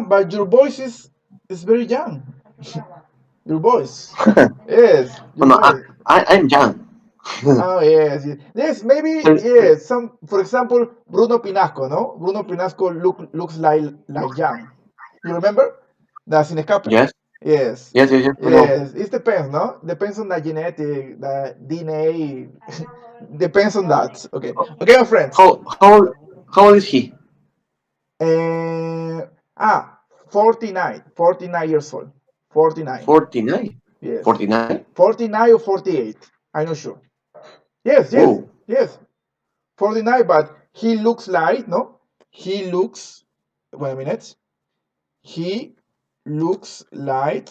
but your voice is very young. Your voice. Yes, Oh your no, voice. I'm young. Oh yes, yes, yes. Maybe Thir- yes. Some, for example, Bruno Pinasco. No, Bruno Pinasco looks like young. You remember? That's in escape. yes, Yes, yes, I know. yes. It depends, no? Depends on the genetic, the DNA. Depends on that. Okay, okay, my friends. How old is he? Uh, ah, 49, 49 years old. 49. 49. Yes. 49? 49 or 48. I'm not sure. Yes, yes, Whoa. yes. 49, but he looks like, no? He looks, wait a minute. He looks like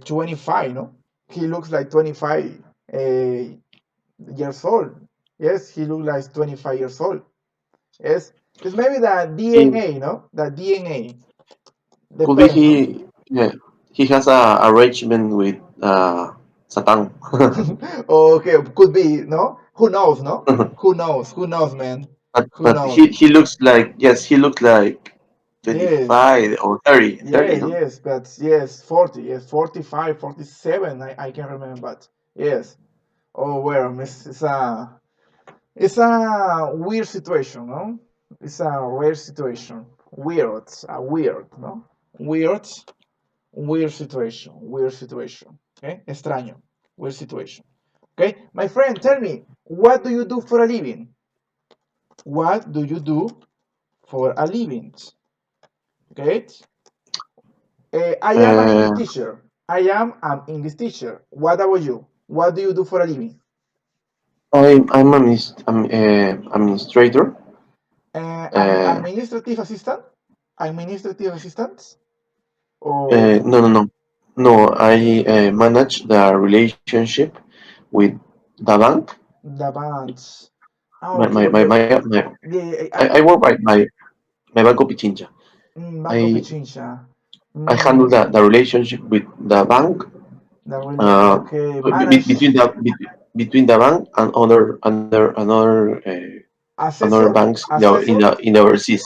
25, no? He looks like 25 years old. Yes, he looks like 25 years old. Yes. It's maybe the He DNA, no? The DNA. could be Depends, no? he. Yeah, he has a arrangement with Satan. Okay, could be, no? Who knows, no? Who knows? Who knows, man? Who but knows? he looks like, yes, he looks like Yes, 25 or 30, yes, no? yes, but yes, 40, yes, 45, 47, I can remember, but yes. Oh, well, it's a weird situation, no? It's a rare situation. Weird, weird, no? Weird, weird situation, okay? Extraño, weird situation. Okay, my friend, tell me, what do you do for a living? What do you do for a living? Okay, I am an English Uh, teacher. I am an English teacher. What about you? What do you do for a living? I'm administrator. Uh, Administrative assistant? Administrative assistant? Or no. I manage the relationship with the bank. the bands? Ah, My okay, my my okay. my, my Yeah, yeah, I work by my Banco Pichincha. Banco I Pichincha. I handle Mm, the relationship with the bank, okay, manage between the bank and other assessor, banks assessor, in the overseas.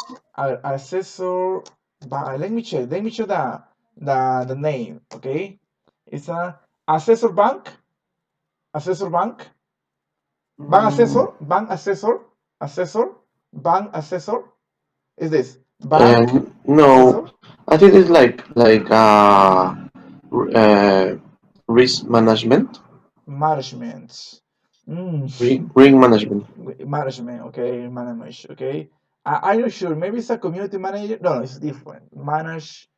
assessor. Let me check. Let me check the name. Okay, it's a assessor bank. Assessor bank. Bank Mm, assessor. Bank assessor. Assessor. Bank assessor. Is this bank no, assessor? I think it's like uh, risk management, Management. Mm. ring management. Management. Okay, manage. Okay. I'm not sure. Maybe it's a community manager. No, no, it's different. Manage.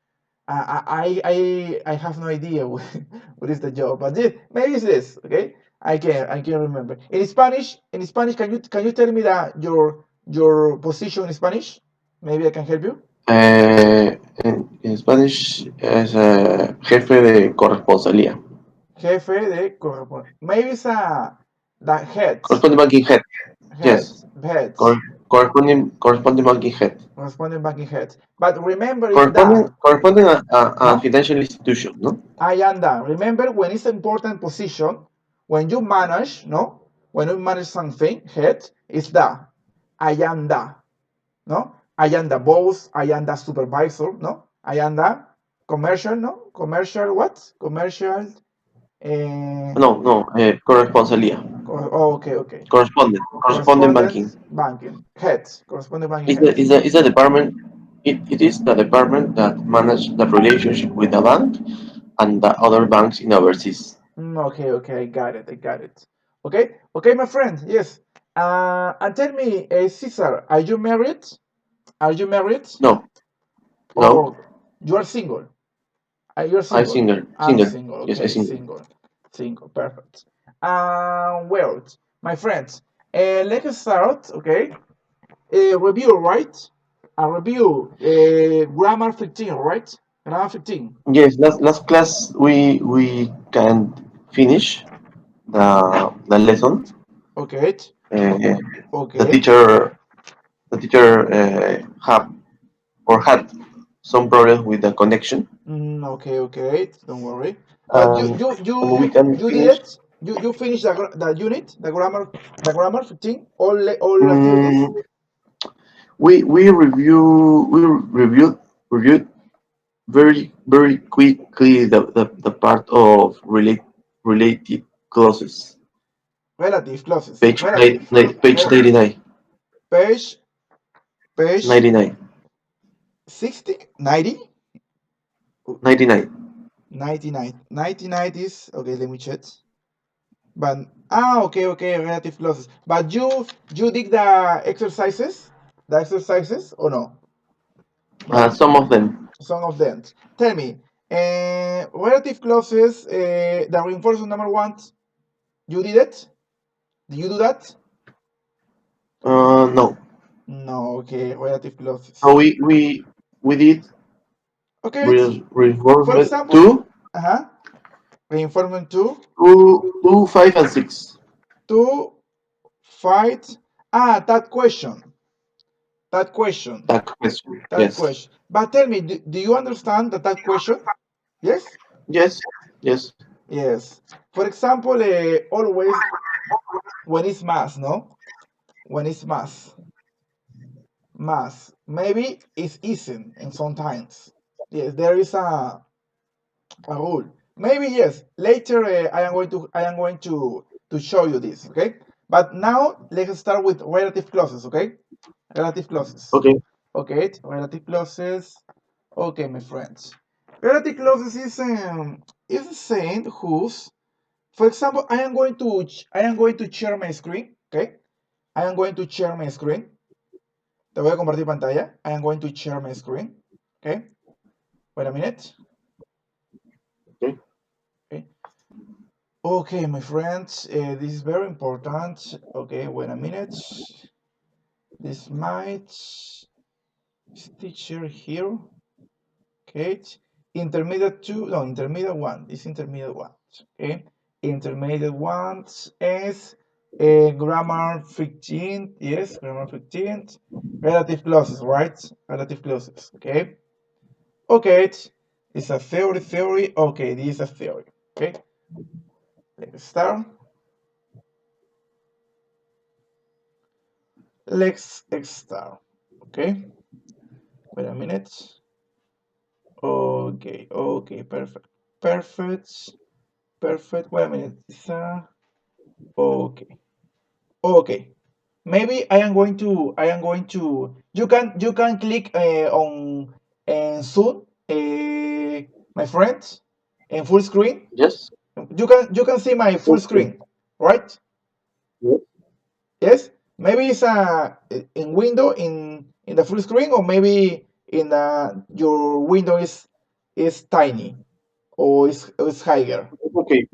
I have no idea what is the job, but maybe it's this. Okay, I can remember. In Spanish, can you tell me that your position in Spanish? Maybe I can help you. En Spanish es jefe de corresponsalía. Jefe de corresponde. Maybe it's the head, Corresponding banking head. head, Yes. head, Corresponding banking head. corresponding banking head. But remember, it's Corresponding the corresponding a no. financial institution, no? I am the. Remember when it's an important position, when you manage, no, when you manage something, head, it's the. I am the, no? I am the boss, I am the supervisor, no? I am the commercial, no? Commercial what? Commercial, uh, No, corresponsalía. okay, okay. Corresponding banking. Correspondence banking, head, correspondent banking Is head. the department. It is the department that manage the relationship with the bank and the other banks in overseas. Okay, okay, I got it. Okay, okay, my friend, yes. And tell me, Cesar, are you married? Are you married? No, no. Or you are single? You're I single. single, I'm single. single. Yes, I Okay, single. single. Single. Perfect. Well, my friends, let's start. Okay. Review, right? A review. Grammar 15, right? Grammar 15. Yes, last class we can finish the lesson. Okay. Uh, the Okay. teacher the teacher have or had some problem with the connection, Okay. Okay. Don't worry. But you and you and we you can you did finish. it. You finished the unit, the grammar 15, all activities. Mm, we reviewed review very quickly the part of related clauses. Relative clauses. Page Relative. page 99. Page, page 99. 60, 90, 99. 99. 99 is, okay, let me check. But, okay, relative clauses. But you did the exercises or no? Some of them. Some of them. Tell me, relative clauses, the reinforcement number one, you did it? Did you do that? No. No, okay, relative clauses. So we did Okay, for reinforcement example, reinforcement 2, 5, and 6. to fight, that question, That question. that Yes. question. But tell me, do you understand that question? Yes? Yes. Yes. Yes. For example, always when it's mass, no? When it's mass, maybe it's isn't, and sometimes. Yes, there is a rule. Maybe yes. Later, I am going to show you this. Okay. But now let's start with relative clauses. Okay. Relative clauses. Okay. Okay. Relative clauses. Okay, my friends. Relative clauses is saying whose. For example, I am going to share my screen. Okay. I am going to share my screen. Te voy a compartir pantalla. I am going to share my screen. Okay. Wait a minute. Okay. Okay. Okay, my friends, this is very important. Okay, wait a minute. This might teacher here. Okay, intermediate 2, no, intermediate 1. This intermediate 1. Okay, intermediate 1 is grammar 15. Yes, grammar 15. Relative clauses, right? Relative clauses. Okay. Okay, it's a theory. Okay, this is a theory. Okay, let's start. Let's start. Okay, wait a minute. Okay, perfect. Wait a minute. Okay, okay. Maybe I am going to. You can click on soon, my friends, in full screen. Yes. You can see my full Okay. screen, right? Yes. Yes, maybe it's in window in the full screen, or maybe in your window is tiny or is higher. Okay.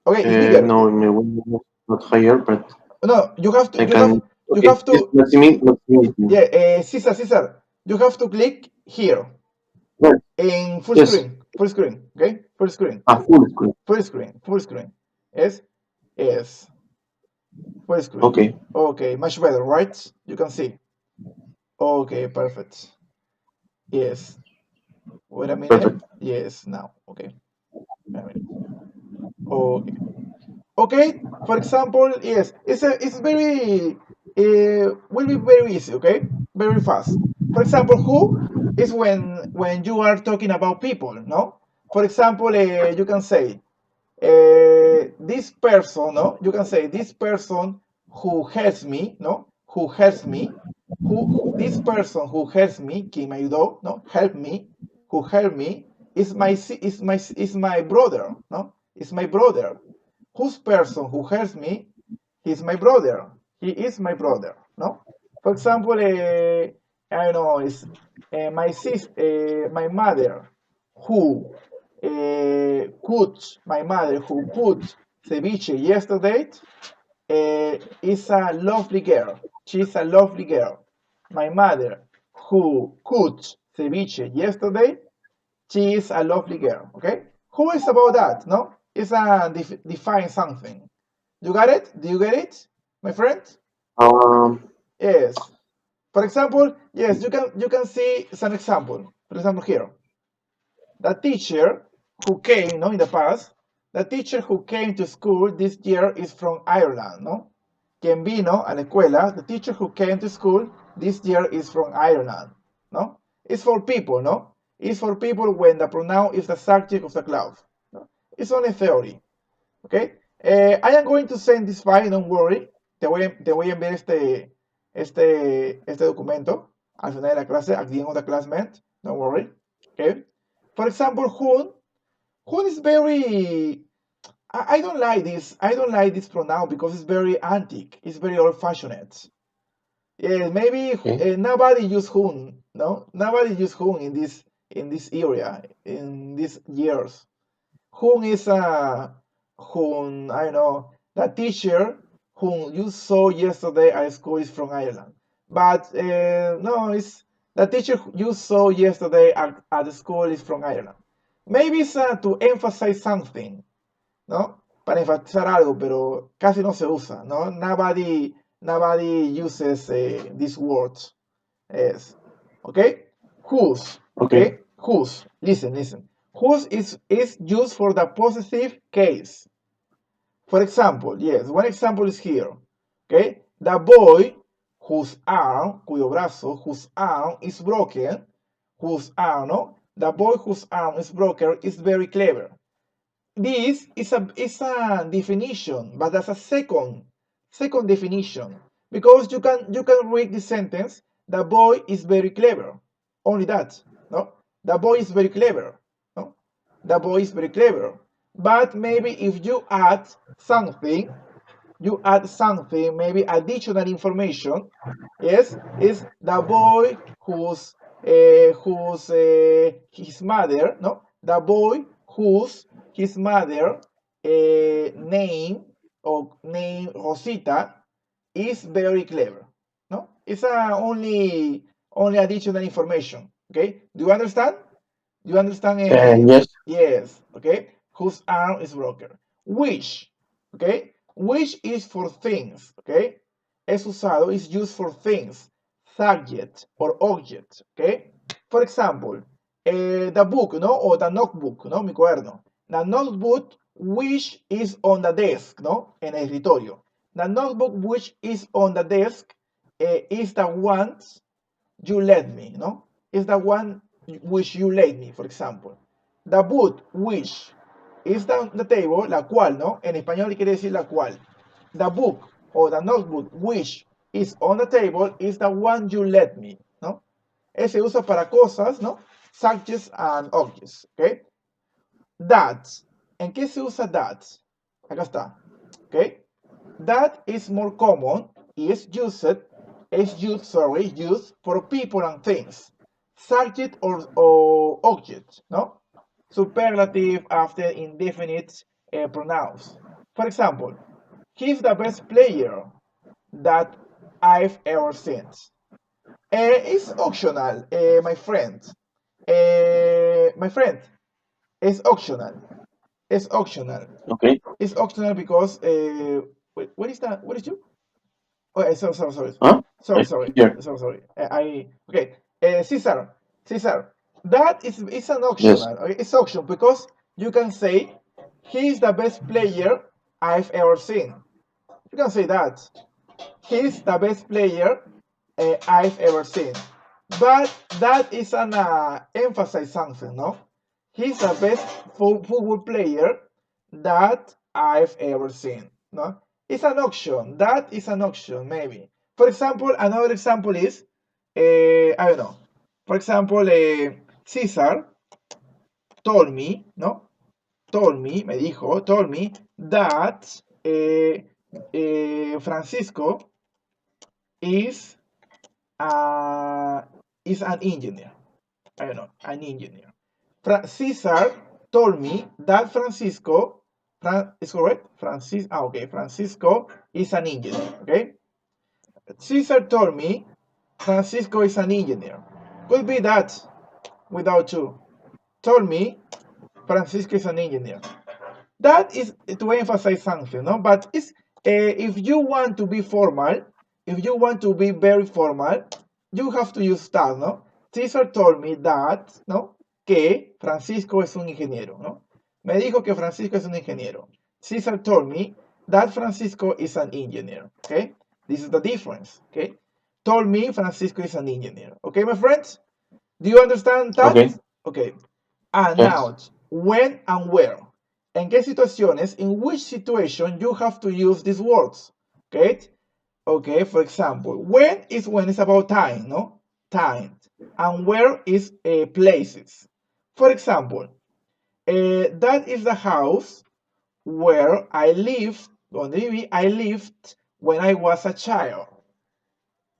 Okay, it's bigger. No, my window is not higher, but No, I can. you Okay. have This to maximity. yeah, Cesar, you have to click here Yes. in Yes. full screen, okay, A full screen. full screen. Yes, yes, full screen. Okay. Okay, much better, right? You can see. Okay, perfect. Yes. Wait a minute. Perfect. Yes, now. Okay. Wait a minute. Okay. Okay. For example, yes, it's very will be very easy. Okay, very fast. For example, who is when you are talking about people. No. For example, you can say this person. No. You can say this person who helps me. No. Who helps me. This person who helps me, que me ayudó, no, help me, who helped me, is my brother, no, is my brother. Whose person who helps me, he's my brother. He is my brother, no. For example, I don't know, is my mother who cooked, my mother who cooked ceviche yesterday is a lovely girl. She's a lovely girl. My mother, who cooked ceviche yesterday, she is a lovely girl. Okay? Who is about that? No? It's a define something. You got it? Do you get it, my friend? Um. Yes. For example, yes, you can see some example. For example, here, the teacher who came, no, in the past, the teacher who came to school this year is from Ireland, no? Quien vino a la escuela, the teacher who came to school this year is from Ireland, no? It's for people, no? is for people when the pronoun is the subject of the clause. No? It's only theory. Okay? I am going to send this file, don't worry. Te voy a enviar este documento al final de la clase, at the end of the class, don't worry. Okay? For example, Hun is very. I don't like this. I don't like this pronoun because it's very antique. It's very old-fashioned. Yeah, maybe nobody use Hun. No, nobody use Hun in this area in these years. Hun is Hun. I don't know. The teacher whom you saw yesterday at school is from Ireland, but no, it's the teacher you saw yesterday at the school is from Ireland. Maybe it's to emphasize something, ¿no? Para enfatizar algo, pero casi no se usa, ¿no? Nobody uses these words. Yes. Okay? Whose. Okay? Whose. Listen. Whose is used for the possessive case. For example, yes, one example is here. Okay? The boy whose arm, cuyo brazo, whose arm is broken, whose arm, no? The boy whose arm is broken is very clever. This is a definition, but that's a second definition, because you can read this sentence. The boy is very clever. Only that, no? The boy is very clever, no? The boy is very clever. But maybe if you add something, maybe additional information. Yes, is the boy whose his mother, no? The boy whose his mother name Rosita is very clever. No, it's only additional information. Okay, do you understand? Do you understand? Yes. Yes. Okay. Whose arm is broken? Which. Okay. Which is for things. Okay. Es usado, is used for things, subject or object. Okay. For example, the book, no, or the notebook, no, mi cuaderno. The notebook which is on the desk, no, en el escritorio. The notebook which is on the desk is the one you let me, no, is the one which you let me, for example. The book which is the table, la cual, no, en español quiere decir la cual. The book or the notebook which is on the table is the one you let me, no. Ese usa para cosas, no, subjects and objects, okay. That, ¿en qué se usa that? Acá está, okay. That is more common, is used for people and things, subject or object, no? Superlative after indefinite pronouns. For example, he's the best player that I've ever seen. It's optional, my friend. My friend, it's optional. It's optional. Okay. It's optional because wait, what is that? What is you? Oh, sorry. Huh? Sorry. Here. Okay. Cesar. That is an optional. Yes. Okay? It's optional because you can say he's the best player I've ever seen. You can say that. He's the best player I've ever seen. But that is an emphasize something, no? He's the best football player that I've ever seen, no? It's an option. That is an option, maybe. For example, another example is, I don't know. For example, Cesar told me, no? Told me that Francisco is an engineer. I don't know, an engineer. Cesar told me that Francisco is correct. Francisco is an engineer. Okay. Cesar told me Francisco is an engineer. Could be that without you. Told me Francisco is an engineer. That is to emphasize something, no? But it's if you want to be formal, if you want to be very formal, you have to use that, no? Cesar told me that, no? Que Francisco es un ingeniero, no? Me dijo que Francisco es un ingeniero. Cesar told me that Francisco is an engineer, okay? This is the difference, okay? Told me Francisco is an engineer, okay, my friends? Do you understand that? Okay. Okay. And Yes. now, when and where. ¿En qué situaciones? In which situation you have to use these words? Okay. Okay. For example, when is when it's about time, no? Time. And where is places. For example, that is the house where I lived, donde I lived when I was a child.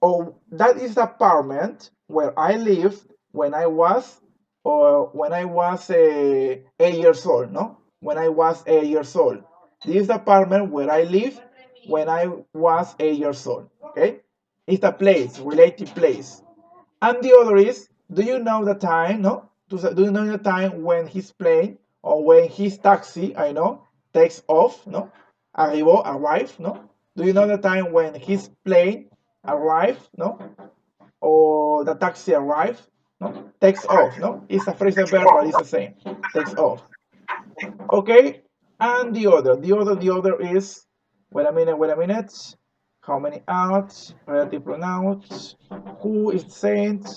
Or that is the apartment where I lived when I was, or when I was 8 years old, no? When I was 8 years old. This is the apartment where I lived when I was 8 years old. Okay? It's a place, related place. And the other is, do you know the time, no? Do you know the time when his plane or when his taxi, I know, takes off, no? Arrive, no? Do you know the time when his plane arrive, no? Or the taxi arrive, no? Takes off, no? It's a phrasal verb, but it's the same. Takes off. Okay? And the other is, wait a minute. How many out? Relative pronouns. Who is saint?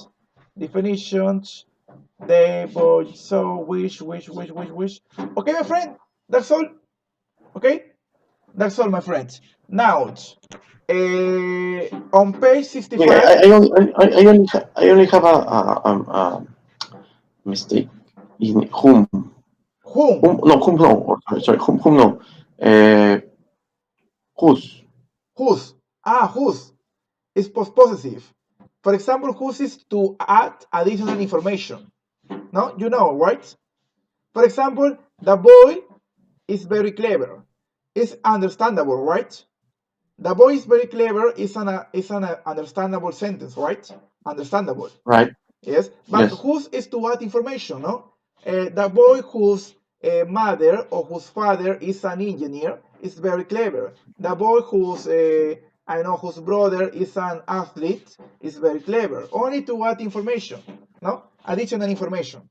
Definitions. They, boy, so, wish. Okay, my friend. That's all. Okay? That's all, my friend. Now, on page I, 65, I only have a mistake. In whom? whom? Whom no. Sorry, whom no. Uh, whose? Whose? Whose is possessive. For example, whose is to add additional information. No, you know, right? For example, the boy is very clever. It's understandable, right? The boy is very clever is an understandable sentence, right? Understandable. Right. Yes, but Yes. whose is to add information, no? The boy whose mother or whose father is an engineer is very clever. The boy whose brother is an athlete is very clever. Only to add information, no? Additional information.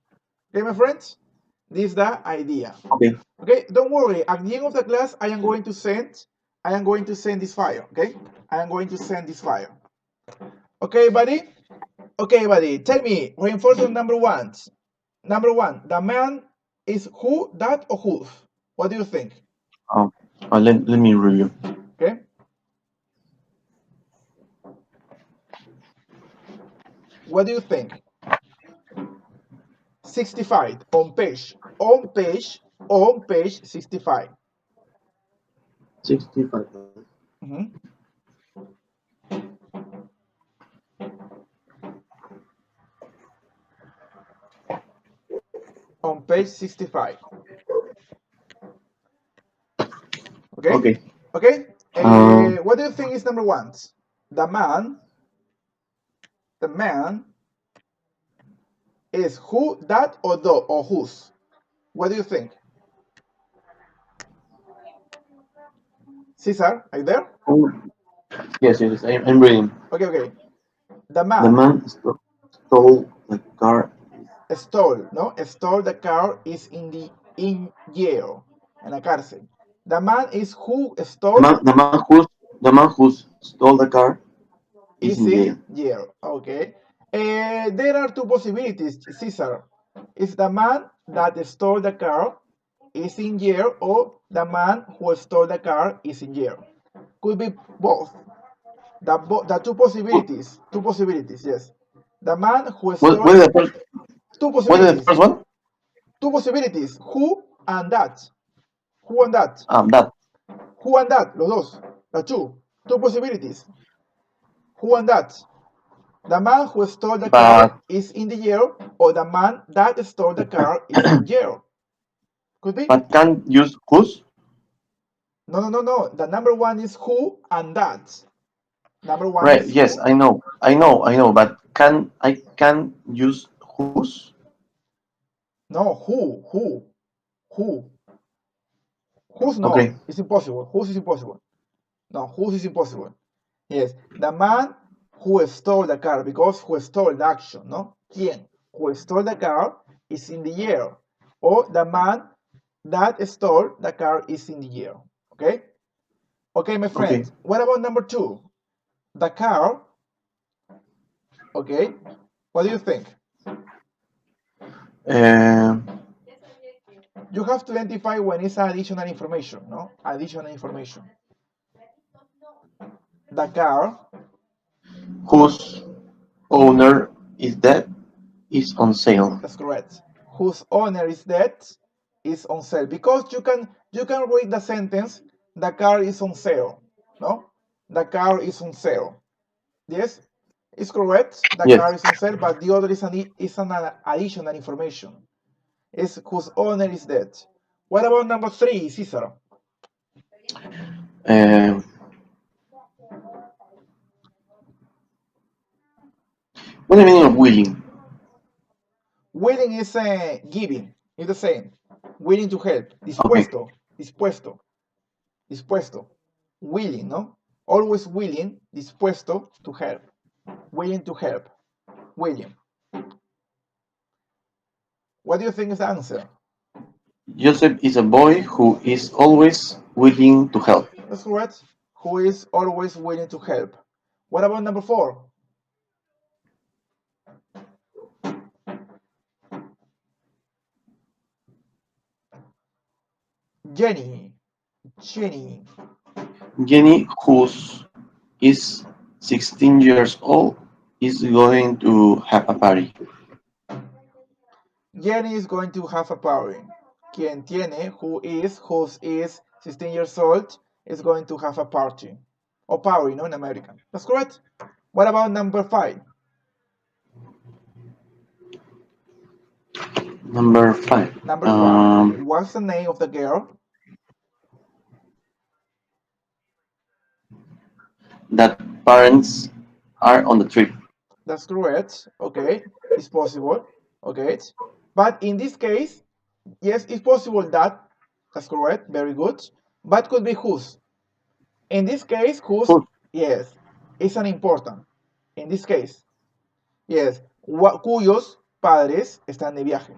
Okay, my friends? This is the idea. Okay. Okay, don't worry. At the end of the class, I am going to send this file. Okay, I am going to send this file. Okay, buddy. Okay, buddy. Tell me, reinforcement number one. Number one, the man is who, that, or whose? What do you think? Let me review. Okay. What do you think? 65 on page 65. 65. Mhm. On page 65. Okay. Okay. Okay. Um, What do you think is number one? The man. The man is who, that, or the, or whose? What do you think? Cesar, are you there? oh, yes. I'm reading. Okay. The The man man stole the car. stole the car is in jail, en la cárcel. The man is who stole The man who stole the car is is in in jail. jail. Okay. There are two possibilities, Cesar. Is the man that stole the car is in jail, or the man who stole the car is in jail? Could be both. The two What, possibilities. Two possibilities, yes. The man who what stole is the first? two What is the possibilities. first one? Two possibilities. Who and that. Who and that. That. Who and that. Los dos. The two. Two possibilities. Who and that. The man who stole the car But is in the jail, or the man that stole the car is in jail. Could be. but can't use whose. No. The number one is who and that. Number one Right. is Yes, who. I know. But can use whose? No, who. Who's no. Okay. It's impossible. Who's is impossible. No, who's is impossible. Yes, the man who stole the car, because who stole the action, no? ¿Quién? Who stole the car is in the air. Or the man that stole the car is in the air. Okay? Okay, my Okay. friend. What about number two? The car. Okay. What do you think? Uh, You have to identify when it's additional information, no? Additional information. The car, whose owner is dead is on sale. that's correct. Whose owner is dead is on sale. Because you can read the sentence, the car is on sale. No? The car is on sale. Yes? It's correct. The Yes. car is on sale, but the other is an additional information. It's whose owner is dead. What about number 3, Cesar? Uh, what do you mean of willing? Willing is giving. It's the same. Willing to help. Okay. Dispuesto. Dispuesto. Dispuesto. Willing, ¿no? Always willing, dispuesto to help. Willing to help. Willing. What do you think is the answer? Joseph is a boy who is always willing to help. That's correct. Who is always willing to help. What about number 4? Jenny. Jenny. Jenny, who's is 16 years old, is going to have a party. Jenny is going to have a party. Quien tiene, whose is 16 years old, is going to have a party. Or party, no, in American. That's correct. What about number 5? Number 5. Number 5. What's the name of the girl? That parents are on the trip. That's correct. Okay. It's possible. Okay. But in this case, yes, it's possible that. That's correct. Very good. But could be whose. In this case, whose, Who? yes, is an important. In this case, yes, cuyos padres están de viaje.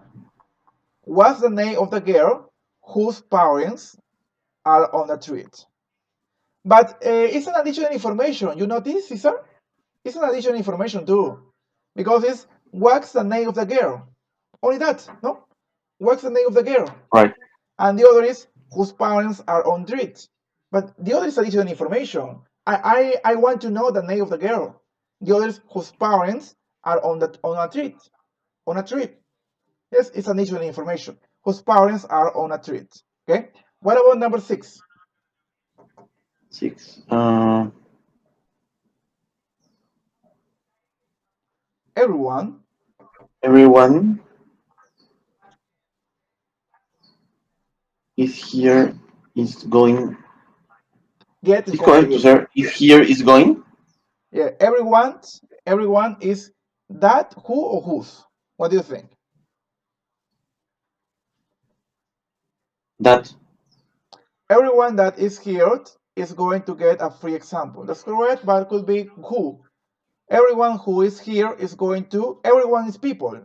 What's the name of the girl whose parents are on the trip? But it's an additional information. You notice, Cesar? It's an additional information too. Because it's what's the name of the girl? Only that, no? What's the name of the girl? Right. And the other is whose parents are on treat. But the other is additional information. I want to know the name of the girl. The other is whose parents are on a treat. On a trip. Yes, it's additional information. Whose parents are on a treat. Okay? What about number 6? 6. Everyone Everyone is here is going. get Is correct to say if here is going? Yeah, everyone is that who or whose? What do you think? That. Everyone that is here is going to get a free example. That's correct, but it could be who. Everyone who is here is going to. Everyone is people.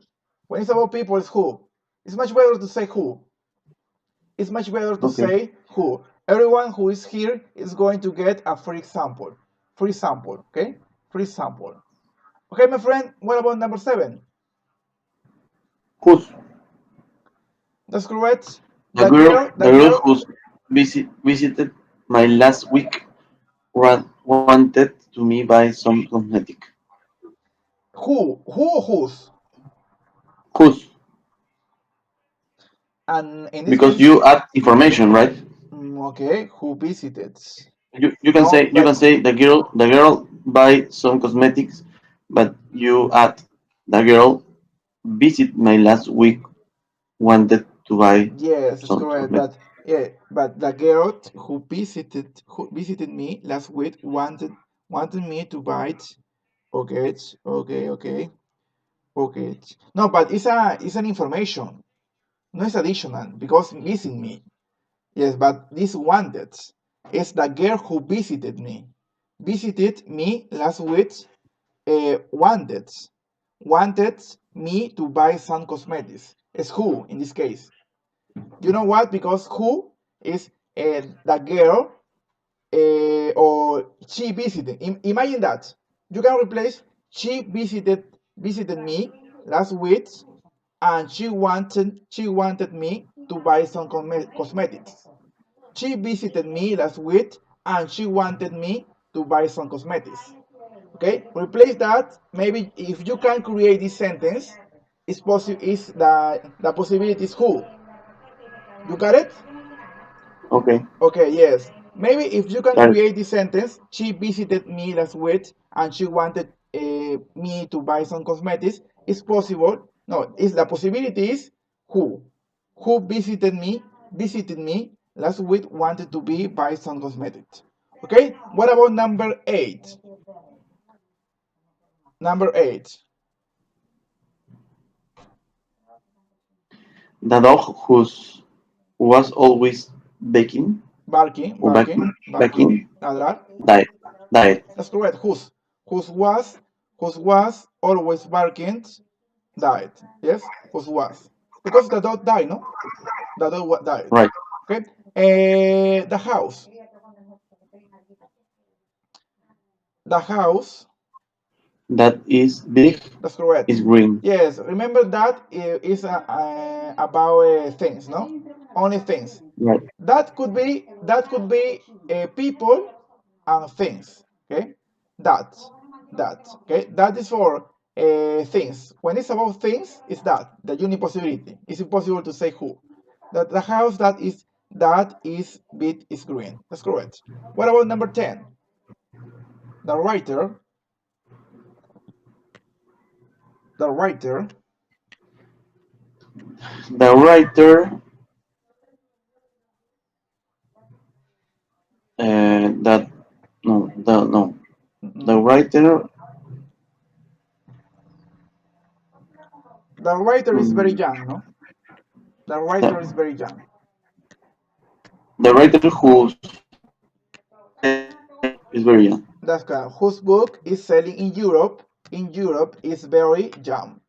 When it's about people, it's who. It's much better to say who. It's much better to Okay. say who. Everyone who is here is going to get a free example. Free sample, okay? Free sample. Okay, my friend, what about number 7? Whose? That's correct. The girl who's visited my last week wanted to me buy some cosmetic. Who or whose? Whose? And in this Because case, you add information, right? okay, who visited? You can No, say the girl buy some cosmetics, but you add the girl visit my last week wanted to buy yes, it's some correct. cosmetics. But yeah, but the girl who visited me last week wanted me to buy it. Okay, okay. No, but it's an information. No, it's additional because missing me. Yes, but this wanted is the girl who visited me. Visited me last week. Wanted me to buy some cosmetics. It's who in this case. You know what? Because who is the girl or she visited. Imagine that. You can replace she visited me last week and she wanted me to buy some cosmetics. She visited me last week and she wanted me to buy some cosmetics. Okay, replace that. Maybe if you can create this sentence, it's possible. Is the possibility is who? You got it? Okay. Okay, yes. Maybe if you can Got it. create this sentence, she visited me last week and she wanted me to buy some cosmetics. It's possible. No, it's the possibility is who? Who visited me last week wanted to buy some cosmetics. Okay, what about number 8? Number 8. The dog whose was always baking Barking, or barking, backing, barking, backing ladrar. died. Died. That's correct. Whose was always barking died. Yes, whose was. Because the dog died, no? The dog died. Right. Okay. The house. The house. That is big That's correct. is green. Yes, remember that is about things, no? Only things. Right. That could be people and things. Okay, that that okay that is for things. When it's about things, it's the unique possibility. It's impossible to say who. That the house that is bit is green. That's correct. What about number 10? The writer. The writer. The writer that no the no the Mm-mm. writer The writer is very mm, young, no? The the, writer is very young. the writer whose is very young. That's correct. Whose book is selling in Europe? In Europe is very young.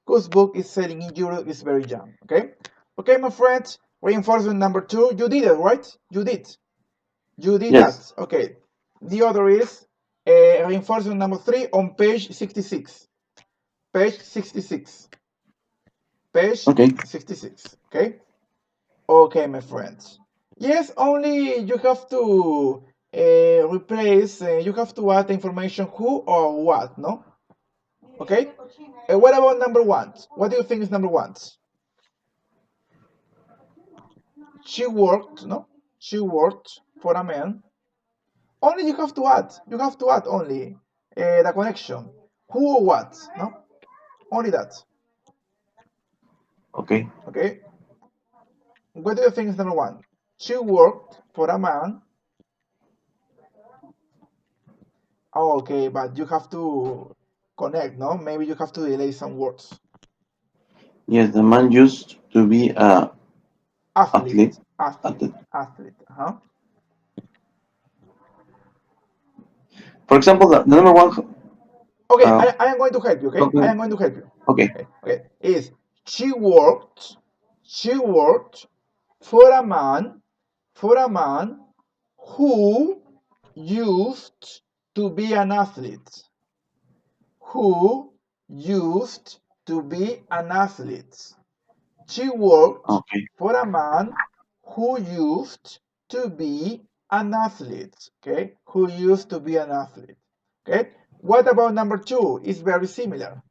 Whose book is selling in Europe is very young. Okay? Okay, my friends. Reinforcement number 2. You did it, right? You did. You did Yes. that. Okay. The other is reinforcement number 3 on page 66. Page 66. Page Okay. 66. Okay? Okay, my friends. Yes, only you have to replace, you have to add the information who or what, no? Okay? What about number 1? What do you think is number 1? She worked, no? She worked for a man. Only you have to add only the connection. Who or what, no? Only that. Okay. Okay? What do you think is number 1? She worked for a man. Oh, okay, but you have to connect, no? Maybe you have to delay some words. Yes, the man used to be a athlete. Athlete, athlete, Athlete. athlete. Uh-huh. For example, the number one. Okay, Uh, I am going to help you, okay? I am talking. going to help you. Okay. Okay, okay. Is she worked for a man who used to be an athlete. Who used to be an athlete. She worked Okay. for a man who used to be an athlete. Okay, who used to be an athlete. Okay, what about number 2? It's very similar.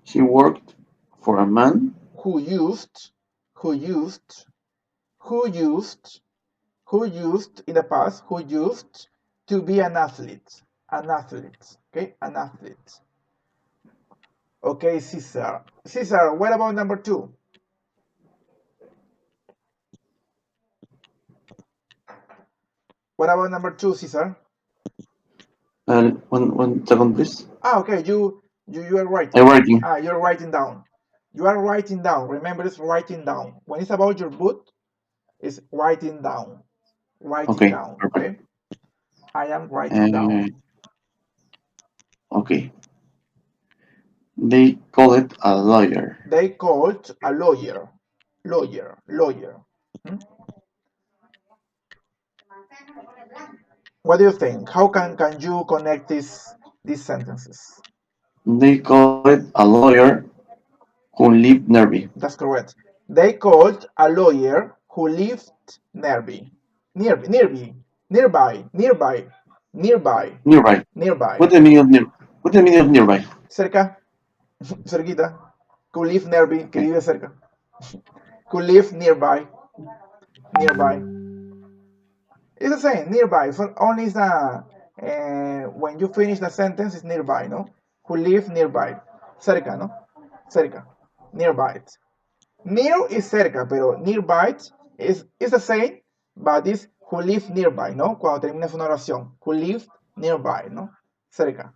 She worked for a man. Who used, who used, who used, who used in the past, who used to be an athlete. An athlete. Okay, an athlete. Okay, Cesar. Cesar, what about number 2? What about number 2, Cesar? One second, please. Okay, you are I'm writing. working. You're writing down. You are writing down. Remember, it's writing down. When it's about your book, it's writing down. Writing Okay. down. Perfect. Okay. I am writing Uh, down. okay. They call it a lawyer. They called a lawyer. Lawyer. Hmm? What do you think? How can you connect these sentences? They call it a lawyer who lived nearby. That's correct. They called a lawyer who lived nearby. Nearby, nearby, Nearby. nearby. What the meaning of near? What the meaning of nearby? Cerca, cerquita. Who live nearby, que Okay. vive cerca. Who live nearby, nearby. It's the same, nearby. For only is the when you finish the sentence, it's nearby, no? Who live nearby. Cerca, no? Cerca. Nearby. Near is cerca, pero nearby is the same, but it's who live nearby, ¿no? Cuando terminas una oración. Who live nearby, ¿no? Cerca.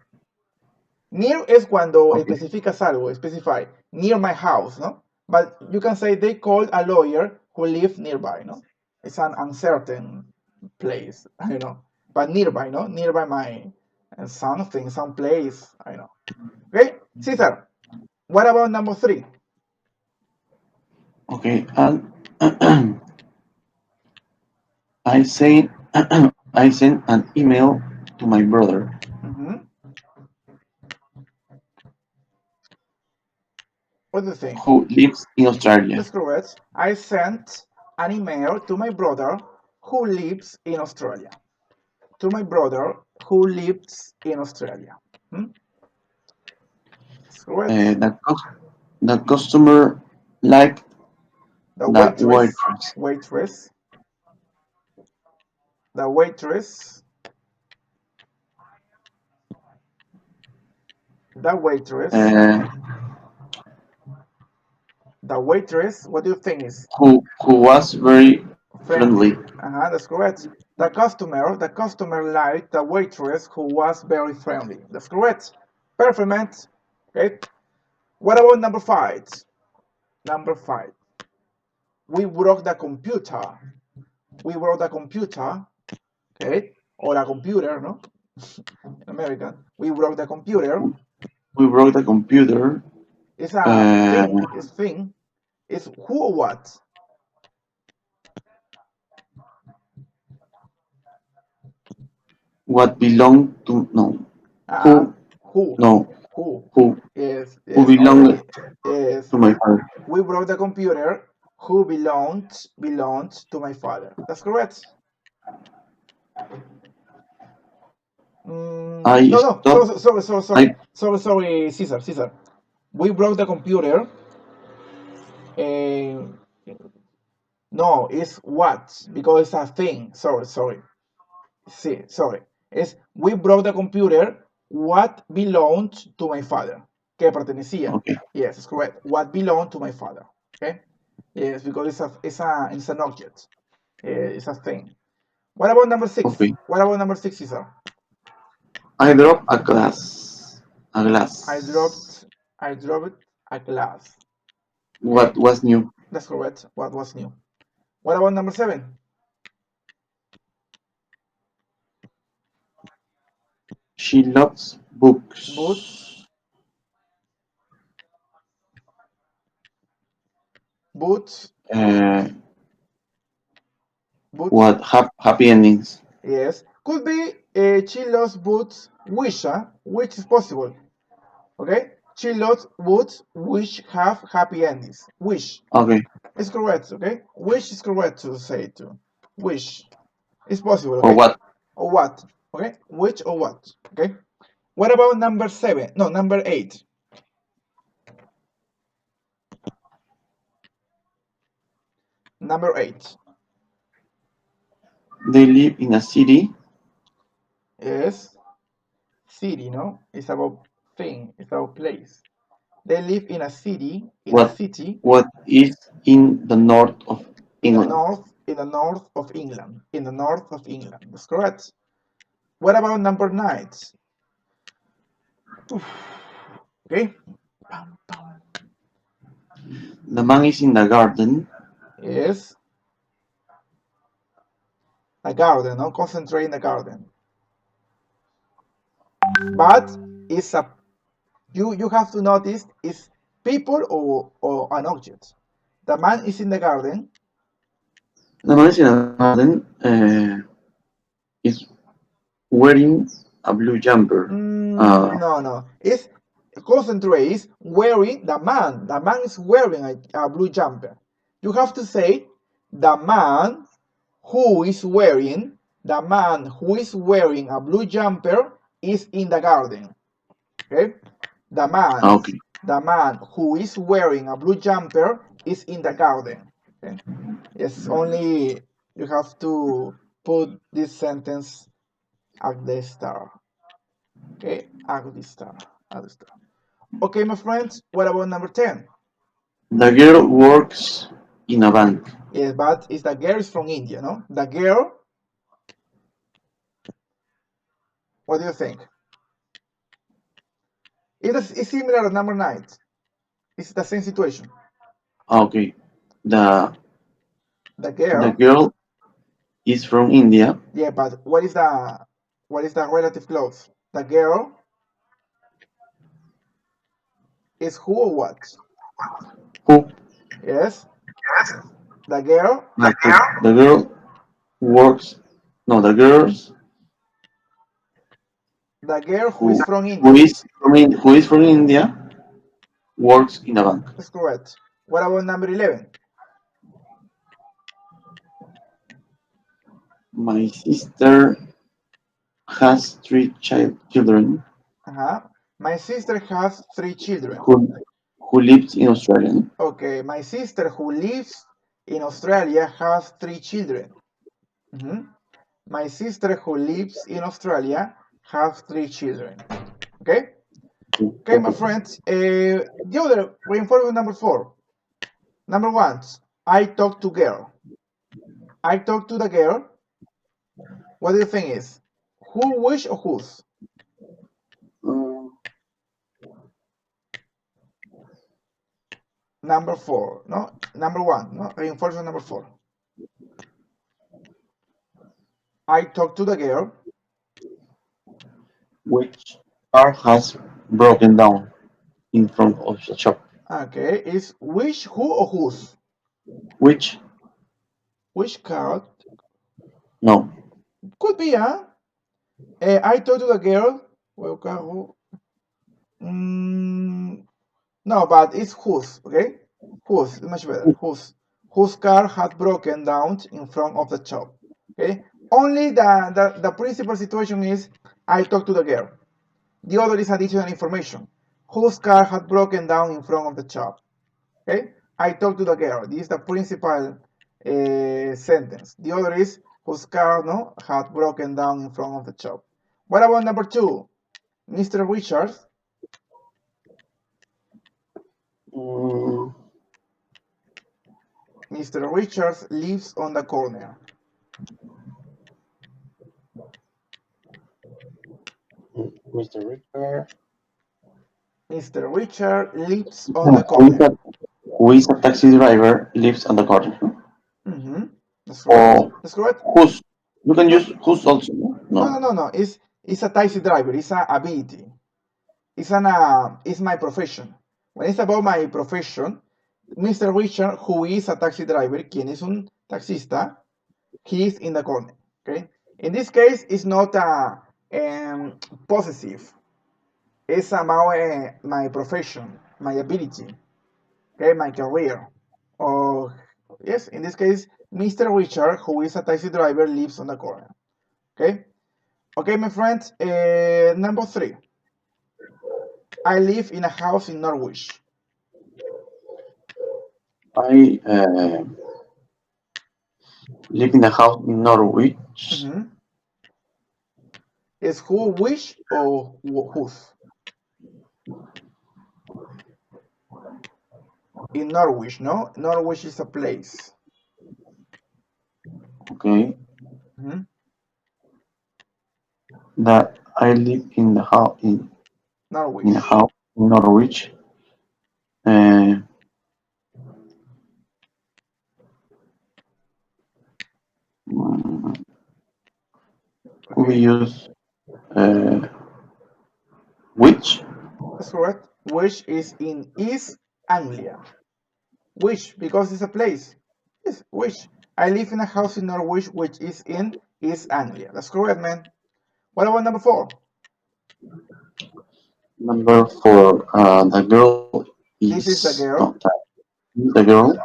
Near es cuando Okay. especificas algo, specify. Near my house, ¿no? But you can say they called a lawyer who lived nearby, ¿no? It's an uncertain place, I know. But nearby, ¿no? Nearby my something, some place, I know. Okay, Caesar, what about number 3? Okay. And I say I sent an email to my brother Mm-hmm. What do you think? who lives in Australia. That's correct. I sent an email to my brother who lives in Australia. To my brother who lives in Australia. Hmm? That's correct. The customer liked The the waitress, waitress. waitress, the waitress, the waitress, Uh, the waitress. What do you think is who was very friendly. friendly? That's correct. The customer liked the waitress who was very friendly. That's correct. Perfect, man. Okay. What about number 5? Number 5. We broke the computer. We broke the computer. Okay. Or a computer, no? In American. We broke the computer. We broke the computer. It's a Uh, thing. It's thing. It's who or what? what belonged to no Uh-uh. who Who? no Who? who Yes. who Yes. belonged Yes. to my father. We broke the computer. Who belonged to my father. That's correct. I No, no. stopped. Sorry, Caesar. We broke the computer. Uh, no, it's what because it's a thing. Sorry. See, sorry. It's we broke the computer. What belonged to my father? Que pertenecía. Okay, Yes, it's correct. What belonged to my father? Okay. Yes, because it's an object. It's a thing. What about number 6? okay. What about number 6, Caesar? I dropped a glass. A I glass. dropped I dropped a glass. Okay, What was new? that's correct. What was new? What about number 7? She loves books. Boots, boots, Uh, boots. what happy endings? Yes, could be she loves boots. Which is possible. Okay, she loves boots which have happy endings. Wish Okay, is correct. Okay, wish is correct to say too. Wish is possible. or Okay, what? or what? Okay, which or what? Okay. What about number 7? No, number 8. Number 8 They live in a city. is city, no? It's about thing, it's about place. They live in a city, What what is in the north of England? in the north of England. In the north of England. That's correct. What about number 9? Okay. Pam, pam. The man is in the garden. Is a garden, no? Concentrate in the garden. But it's a you have to notice is people or an object. The man is in the garden. The man is in the garden. Is wearing a blue jumper. No, no. It's concentrate is wearing the man. The man is wearing a blue jumper. You have to say the man who is wearing a blue jumper is in the garden. Okay? The man who is wearing a blue jumper is in the garden. Okay? Yes, only you have to put this sentence at the start. Okay, at the start. Okay, my friends, what about number 10? The girl works in a bank. Yes, but it's the girl is from India, no? The girl, what do you think? It's similar to number 9. It's the same situation. Okay. The The the girl, girl is from India. yeah, but what is the relative clause? The girl is who or what? Who? Yes, the girl, Like the girl works. No, the girls who who is from who India. is who is from India works in a bank. That's correct. What about number 11? My sister has three children Uh-huh. My sister has 3 children. who lives in Australia. Okay, my sister who lives in Australia has 3 children. Mhm. My sister who lives in Australia has 3 children. Okay? Okay, my friends. The other reinforcement number 4. Number 1, I talk to girl. I talk to the girl. What do you think is? Who, which, or whose? Number 4, no? Number 1, no? Reinforcement number 4. I talk to the girl. Which car has broken down in front of the shop? Okay, is which, who, or whose? Which? Which car? No. Could be, huh? I talk to the girl. Well, who? No, but it's whose, okay? Whose, is much better. Whose car had broken down in front of the shop, okay? Only the principal situation is I talk to the girl. The other is additional information. Whose car had broken down in front of the shop, okay? I talk to the girl. This is the principal sentence. The other is whose car had broken down in front of the shop. What about number 2? Mr. Richards. Mr. Richards lives on the corner. Mr. Richard. Mr. Richard lives on the corner. Who is a taxi driver lives on the corner? Mm-hmm. That's correct. That's correct. Who's? You can No, use who's also. no. It's a taxi driver. It's an ability. It's my profession. When it's about my profession, Mr. Richard, who is a taxi driver, quien es un taxista, he is in the corner. Okay. In this case, it's not a possessive. It's about my profession, my ability, okay, my career. Or yes, in this case, Mr. Richard, who is a taxi driver, lives on the corner. Okay, okay, my friends. Number 3. I live in a house in Norwich. I live in a house in Norwich. Mm-hmm. Is who, which, or whose? In Norwich, no? Norwich is a place. Okay. Mm-hmm. That I live in the house in Norwich. a house in Norwich. Okay. We use uh, which? That's correct. Which is in East Anglia. Which, because it's a place. Yes, which. I live in a house in Norwich, which is in East Anglia. That's correct, man. What about number 4? Number four. The girl This is the is girl. the girl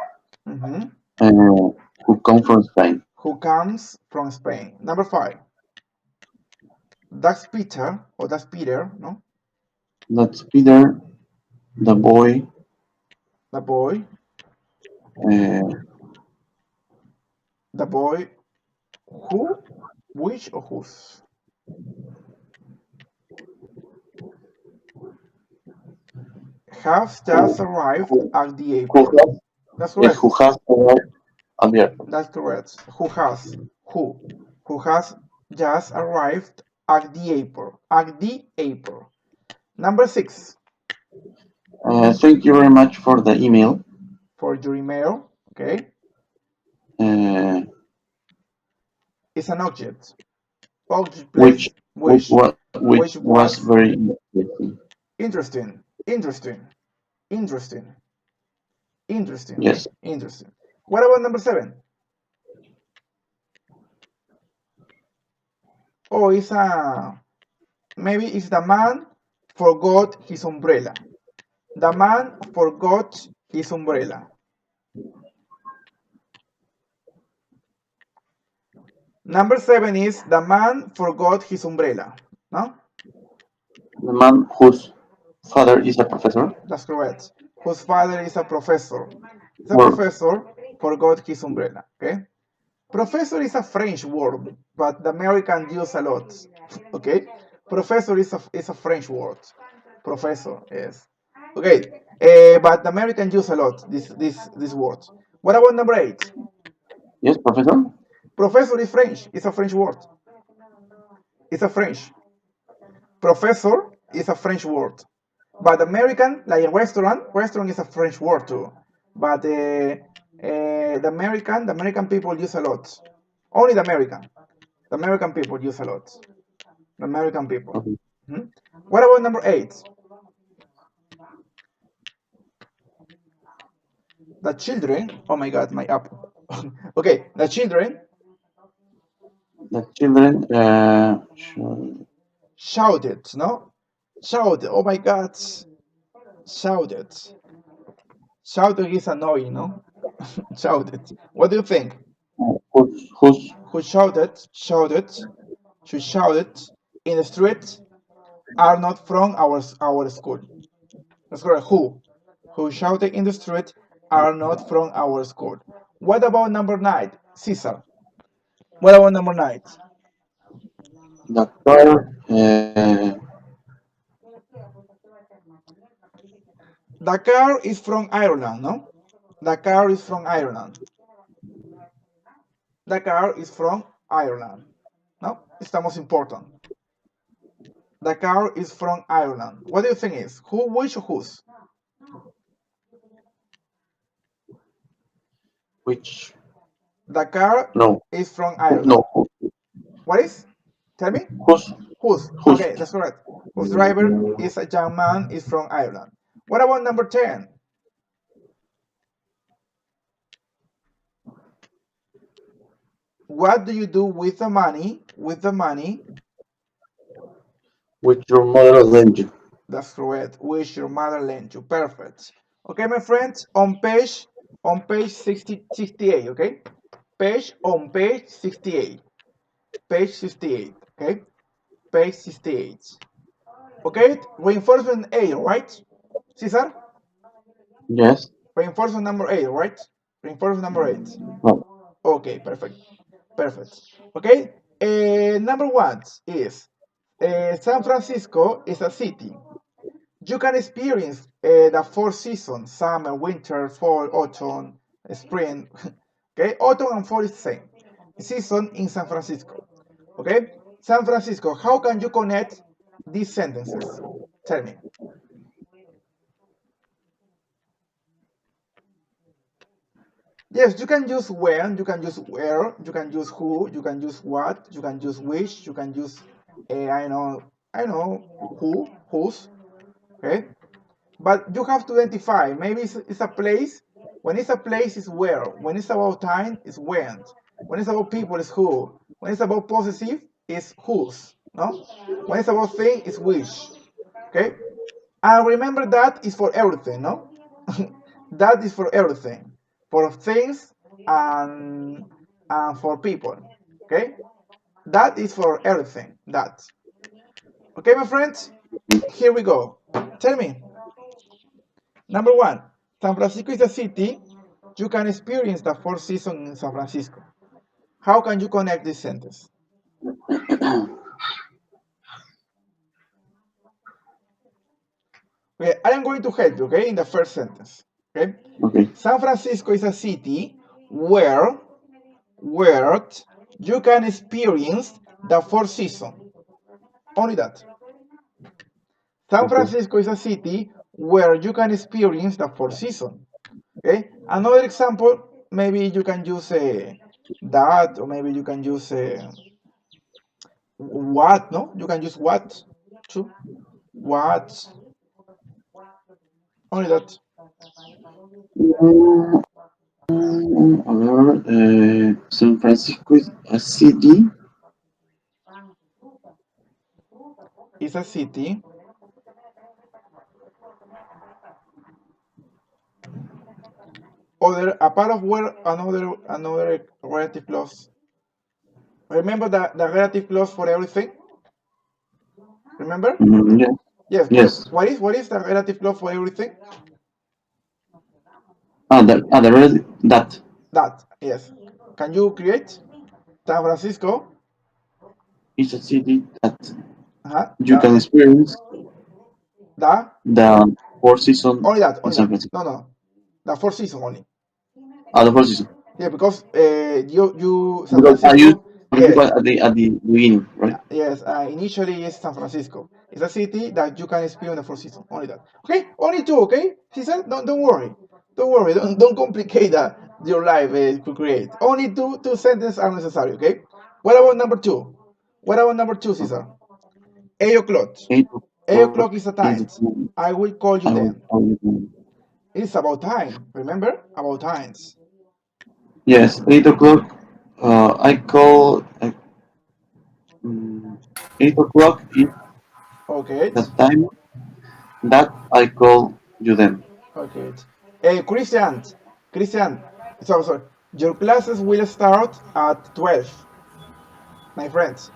Mhm. who come from Spain. Who comes from Spain. Number five. That's Peter, or that's Peter, no? That's Peter, the boy. The boy. Uh, The boy who, which, or whose? Has just who, arrived who, at the who airport. has That's yes, who correct. has arrived at the airport. That's correct. Who has? Who? Who has just arrived at the airport. At the airport. Number six. Thank you very much for the email. For your email. Okay. Uh, It's an object. Object which place. Which. which Which was was very interesting. interesting. Interesting. Interesting. Interesting. Yes. Okay. Interesting. What about number seven? Oh, it's a maybe it's the man forgot his umbrella. The man forgot his umbrella. Number seven is the man forgot his umbrella. No? The man whose father is a professor. That's correct. Whose father is a professor. The Or professor forgot his umbrella. Okay? Professor is a French word, but the American use a lot. Okay? Professor is a French word. Professor, yes. Okay. But the American use a lot this word. What about number eight? yes, professor. Professor is French. It's a French word. It's a French. Professor is a French word. But American, like restaurant is a French word too. But the American people use a lot. Only the American people use a lot. The American people. Okay. Mhm. What about number eight? The children. Oh my God, my apple. Okay, the children The children shouted. No, shouted. Oh my God, shouted. Shouted is annoying. No, shouted. What do you think? whose Who shouted in the street are not from our school. That's correct. Who shouted in the street are not from our school. What about number nine, Caesar? What about number nine? the car The car is from Ireland, no? The car is from Ireland. The car is from Ireland. No, it's the most important. The car is from Ireland. What do you think is? Who, which, or whose? which The car no is from no Ireland. What is? Tell me. Whose? whose Okay, that's correct. Whose driver is a young man is from Ireland. What about number 10? What do you do with the money? which your mother lent you. That's correct. Which your mother lent you. Perfect. Okay, my friends, on page 68, okay? Page 68. Page 68, okay? Page 68. Okay, reinforcement A, right? Cesar? Yes. Reinforcement number 8, right? Reinforcement number 8. No. Okay, perfect. Perfect. Okay, number one is San Francisco is a city. You can experience the four seasons: summer, winter, fall, autumn, spring. Okay, autumn and fall is the same season in San Francisco. Okay, San Francisco. How can you connect these sentences? Tell me. Yes, you can use when, you can use where, you can use who, you can use what, you can use which, you can use I know who, whose. Okay, but you have to identify. Maybe it's a place. When it's a place, it's where. When it's about time, it's when. When it's about people, it's who. When it's about possessive, it's whose. No. When it's about thing, it's which. Okay. And remember that is for everything, no? That is for everything, for things and for people. Okay, that is for everything. That. Okay, my friends. Here we go. Tell me. Number one, San Francisco is a city. You can experience the four seasons in San Francisco. How can you connect this sentence? Okay, I am going to help you, okay, in the first sentence. Okay? Okay. San Francisco is a city where you can experience the four seasons. Only that. San Okay. Francisco is a city where you can experience the four seasons. Okay? Another example, maybe you can use that, or maybe you can use what, no? You can use what too. What? Only that. A ver, San Francisco is a city. Is a city. Other a part of where another relative clause. Remember the relative clause for everything? Remember? Yeah. Yes, good. Yes. What is the relative clause for everything? The rest that That, yes. Can you create San Francisco? is a city that Uh-huh. you can experience The the four season in only San that. Francisco. No, no. The four season only. The four season. Yeah, because you San Because I used Francisco, San Francisco yes, at the beginning, right? yes. Initially it's San Francisco. It's a city that you can experience the four season. Only that. Okay, only two. Okay, Cesar, don't worry, don't worry, don't complicate your life to create. Only two sentences are necessary. Okay. What about number two? What about number two, Cesar? 8 o'clock. 8 o'clock is the Is time. the time I will call you I will then. call you. It's about time. Remember about times. Yes, 8 o'clock. I call. 8 o'clock is Okay. the time that I call you then. Okay. Christian, sorry. Your classes will start at 12, my friends.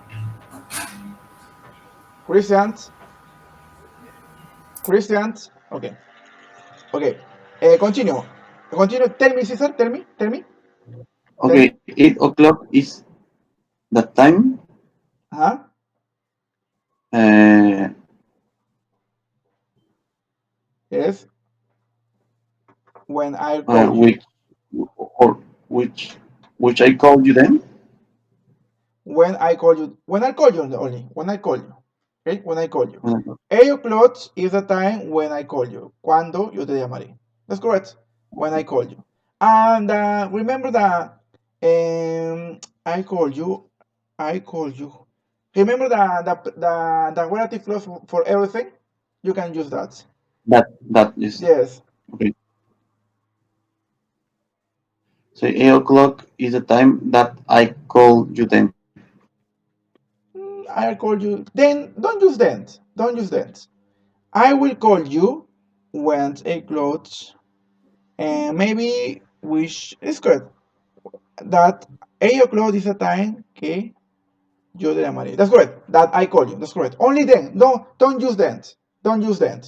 Christian, Christian. Okay, okay. Continue. Continue. Tell me, Cesar. Tell me. Okay, 8 o'clock is the time Huh? uh, Yes. When I call you. which or which which I called you then. When I call you. When I call you only. When I call you. Okay. When I call you. Uh, 8 o'clock is the time when I call you. Cuando yo te llamaré. That's correct. When I call you. And remember that I call you. I call you. Remember the relative clause for everything? You can use that. that is Yes. okay. So 8 o'clock is the time that I call you then. I call you. Then don't use then. Don't use that. I will call you when 8 o'clock. And maybe which is good. That 8 o'clock is the time que yo te llamaré. That's correct. That I call you. That's correct. Only then. No, don't use then. Don't use then.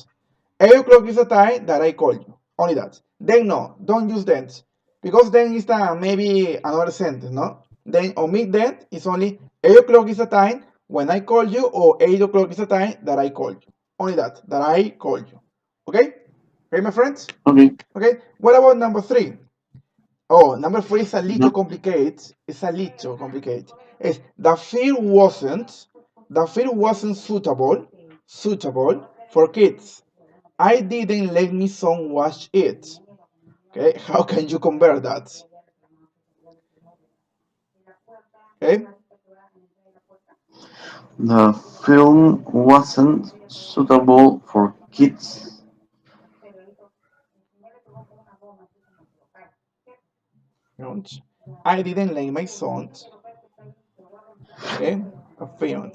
8 o'clock is the time that I call you. Only that. Then no, don't use then. Because then is the maybe another sentence, no? Then omit then is only 8 o'clock is the time when I call you, or 8 o'clock is the time that I call you. Only that I call you. Okay? Okay, my friends? Okay. Okay. What about number three? Oh, number three is a little No. complicated. It's a little complicated. It's the film wasn't suitable for kids. I didn't let my son watch it. Okay, how can you convert that? Okay, The film wasn't suitable for kids. I didn't let my son. Okay, a film.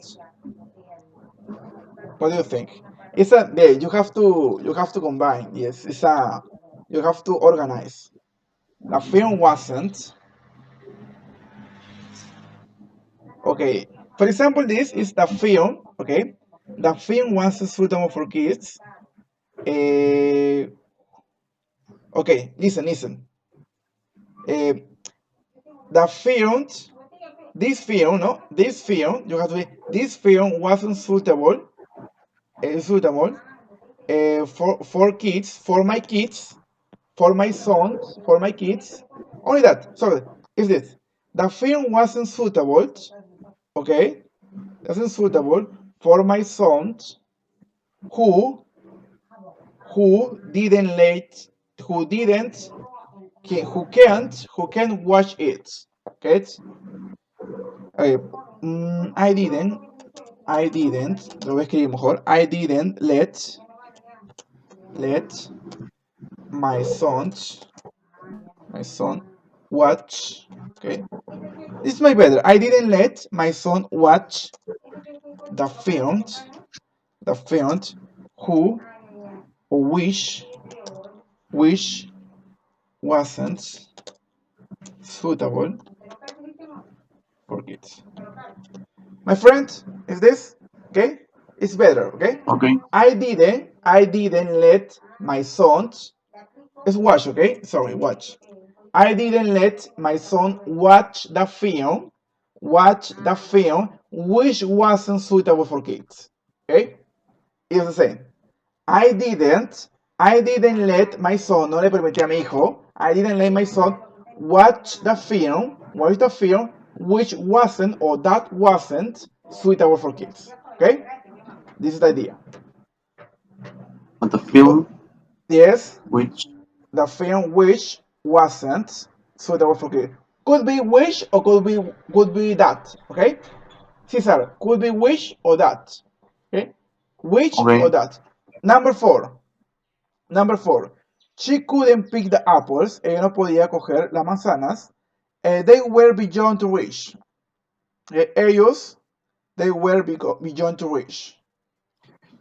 What do you think? It's a yeah, you have to combine. Yes, it's a you have to organize. The film wasn't okay. For example, this is the film. Okay, the film wasn't suitable for kids. Uh, okay, listen. Uh, the film, this film, no, this film, you have to be, this film wasn't suitable for kids, for my kids, for my sons, for my kids. Only that. Sorry, is this. The film wasn't suitable, okay? Wasn't suitable for my sons who who didn't late who didn't who can't watch it. Okay? Okay. I didn't, lo voy a escribir mejor. I didn't let my sons my son watch. Okay, this is my better. I didn't let my son watch the films the films who wish wasn't suitable for kids. My friend, is this okay? It's better. Okay, Okay. I didn't let my sons. It's watch. Okay, sorry, watch. I didn't let my son watch the film which wasn't suitable for kids. Okay? It's the same. I didn't let my son, no le permití a mi hijo, I didn't let my son watch the film which wasn't or that wasn't suitable for kids. Okay? This is the idea. But the film Yes, which the film which wasn't suitable for kids. Could be which or could be that. Okay? Cesar, could be which or that. Okay? Which or okay. that. Number four. She couldn't pick the apples. Ella no podía coger las manzanas. They were beyond to reach. Ellos, they were beyond to reach.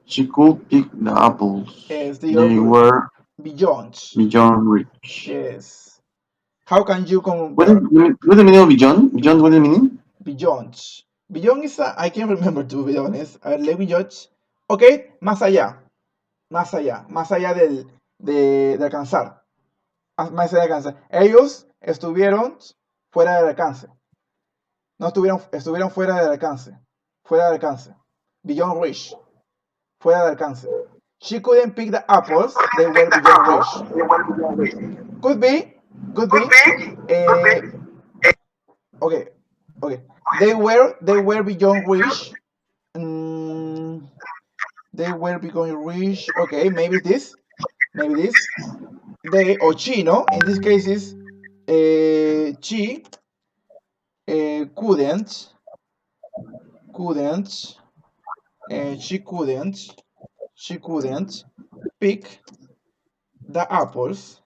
She could pick the apples. Yes, they They are were beyond. beyond reach. Yes. How can you What is, compare? what is the meaning of beyond? Beyond, what is the meaning? Beyond. Beyond is I can't remember to be honest. Let me judge. Okay, más allá. Más allá de alcanzar. Más allá de alcanzar. Ellos estuvieron fuera del alcance. No estuvieron fuera del alcance. Fuera del alcance. Beyond reach. Fuera del alcance. She couldn't pick the apples. They were beyond reach. Could be. Could be. Okay. Okay. They were beyond reach. Mm, they were beyond reach. Okay, maybe this. Maybe this. They or she, no? In this case is she couldn't she couldn't pick the apples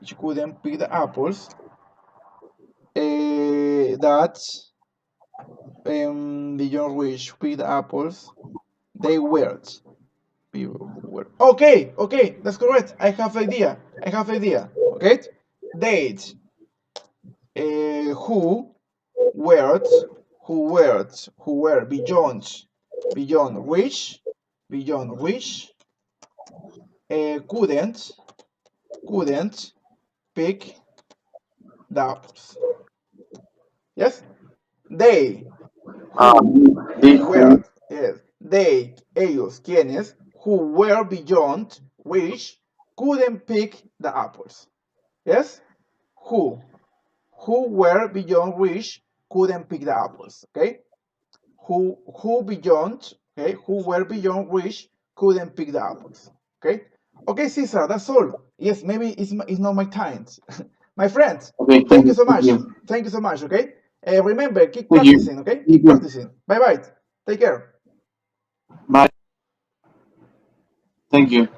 she couldn't pick the apples that beyond which pick the apples they were okay, that's correct. I have idea okay. Date who were beyond reach couldn't pick the apples. Yes, they They were who yes they ellos quienes who were beyond reach couldn't pick the apples. Yes, who were beyond reach couldn't pick the apples. Okay, who beyond okay who were beyond reach couldn't pick the apples. Okay, Cesar, that's all. Yes, maybe it's not my time. My friend, okay, thank you so thank much. you. Thank you so much. Okay, remember, keep Thank you. practicing. Okay, Thank keep you. practicing. Bye bye. Take care. Bye. Thank you.